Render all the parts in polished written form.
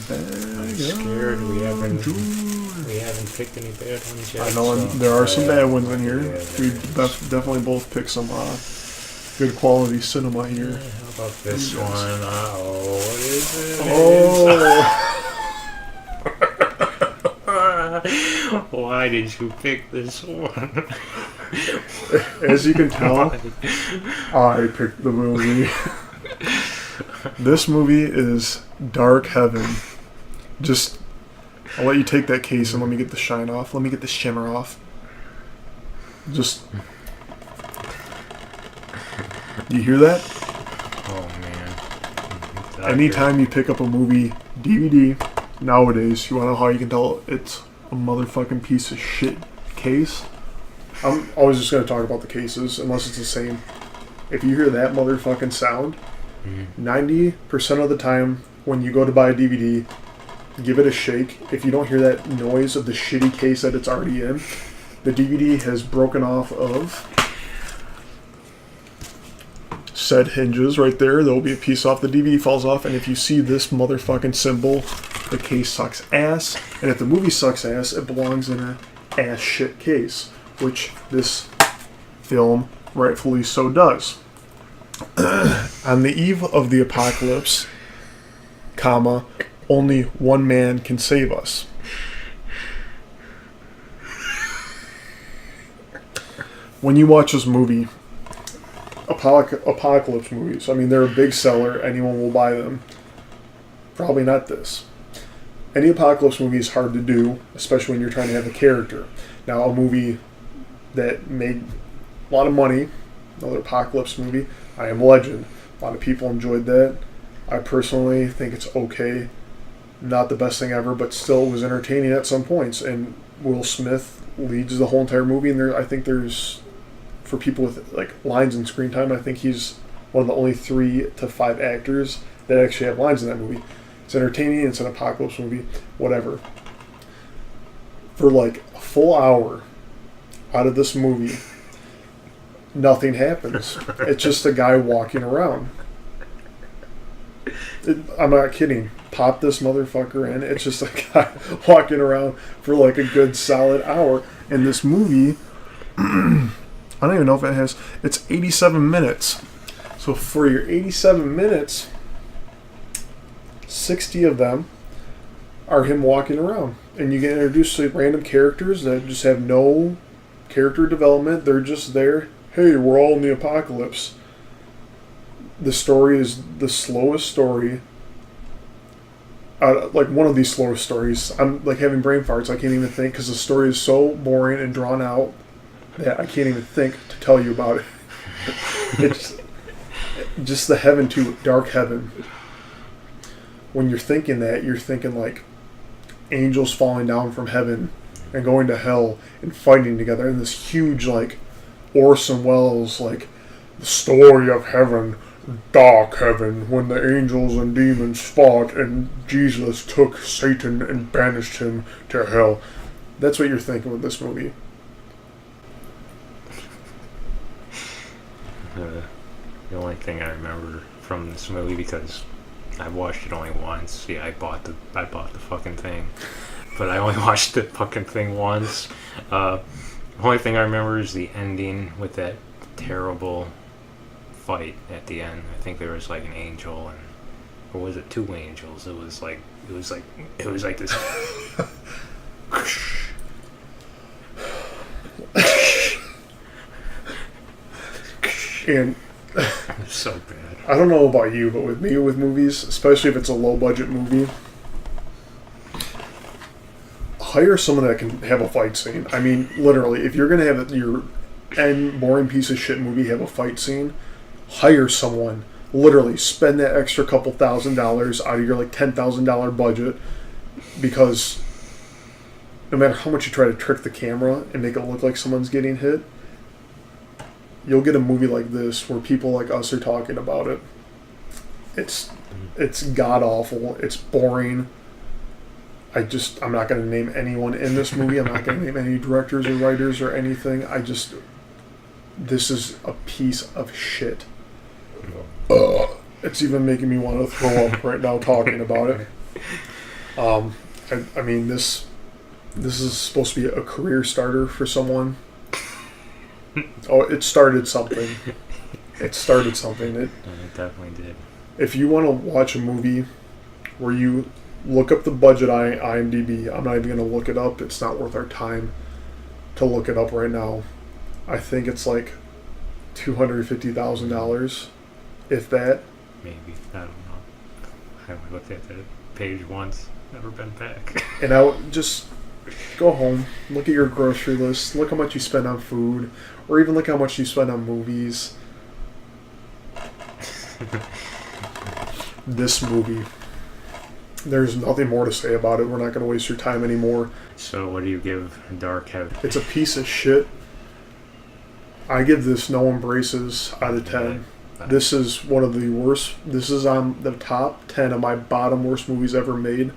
I'm scared. We haven't picked any bad ones yet. I know so. there are some bad ones in here. Yeah, We definitely both picked some good quality cinema here. Yeah, how about this one? What is it? Why did you pick this one? As you can tell, I picked the movie. This movie is Dark Heaven. I'll let you take that case and let me get the shine off. Let me get the shimmer off. Do you hear that? Oh, man. Anytime you pick up a movie DVD nowadays, you want to know how you can tell it's a motherfucking piece of shit case? I'm always just going to talk about the cases, unless it's the same. If you hear that motherfucking sound, 90% of the time when you go to buy a DVD, give it a shake. If you don't hear that noise of the shitty case that it's already in, the DVD has broken off of said hinges right there. There will be a piece off. The DVD falls off, and if you see this motherfucking symbol, the case sucks ass. And if the movie sucks ass, it belongs in a ass shit case, which this film rightfully so does. On the eve of the apocalypse, only one man can save us. When you watch this movie, apocalypse movies, I mean, they're a big seller. Anyone will buy them. Probably not this. Any apocalypse movie is hard to do, especially when you're trying to have a character. Now, a movie that made a lot of money, another apocalypse movie, I Am Legend. A lot of people enjoyed that. I personally think it's okay. Not the best thing ever, but still was entertaining at some points. And Will Smith leads the whole entire movie, and I think there's, for people with like lines and screen time, I think he's one of the only 3 to 5 actors that actually have lines in that movie. It's entertaining. It's an apocalypse movie. Whatever. For like a full hour out of this movie, nothing happens. It's just a guy walking around. I'm not kidding. Pop this motherfucker in. It's just a guy walking around for like a good solid hour. And this movie, I don't even know if it has, it's 87 minutes. So for your 87 minutes, 60 of them are him walking around. And you get introduced to random characters that just have no character development. They're just there. Hey, we're all in the apocalypse. The story is the slowest story. Like one of these slowest stories. I'm like having brain farts. I can't even think because the story is so boring and drawn out that I can't even think to tell you about it. It's just the heaven too, Dark Heaven. When you're thinking that, you're thinking like angels falling down from heaven and going to hell and fighting together in this huge like Orson Welles like the story of heaven. Dark Heaven, when the angels and demons fought and Jesus took Satan and banished him to hell. That's what you're thinking with this movie. The only thing I remember from this movie, because I've watched it only once. Yeah, I bought the fucking thing, but I only watched the fucking thing once. The only thing I remember is the ending with that terrible fight at the end. I think there was like an angel and, or was it 2 angels? It was like this. And It's so bad. I don't know about you, but with me with movies, especially if it's a low budget movie, hire someone that can have a fight scene. I mean, literally, if you're gonna have your boring piece of shit movie have a fight scene, hire someone. Literally, spend that extra couple $1,000s out of your like $10,000 budget, because no matter how much you try to trick the camera and make it look like someone's getting hit, you'll get a movie like this where people like us are talking about it. It's god awful. It's boring. I'm not going to name anyone in this movie. I'm not going to name any directors or writers or anything. This is a piece of shit. It's even making me want to throw up right now talking about it. I mean, this is supposed to be a career starter for someone. Oh, it started something. It started something. It definitely did. If you want to watch a movie where you look up the budget on IMDb, I'm not even going to look it up. It's not worth our time to look it up right now. I think it's like $250,000, if that. Maybe. I don't know. I only looked at the page once. Never been back. And I would just go home, look at your grocery list, look how much you spend on food, or even look how much you spend on movies. This movie, there's nothing more to say about it. We're not going to waste your time anymore. So what do you give Dark Heaven? It's a piece of shit. I give this no embraces out of 10. This is one of the worst. This is on the top 10 of my bottom worst movies ever made.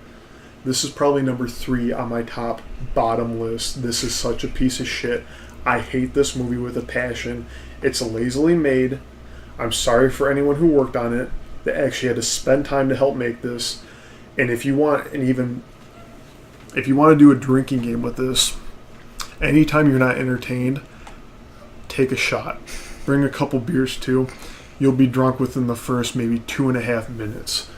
This is probably number 3 on my top bottom list. This is such a piece of shit. I hate this movie with a passion. It's lazily made. I'm sorry for anyone who worked on it, that actually had to spend time to help make this. And if you want to do a drinking game with this, anytime you're not entertained, take a shot. Bring a couple beers too. You'll be drunk within the first maybe 2.5 minutes.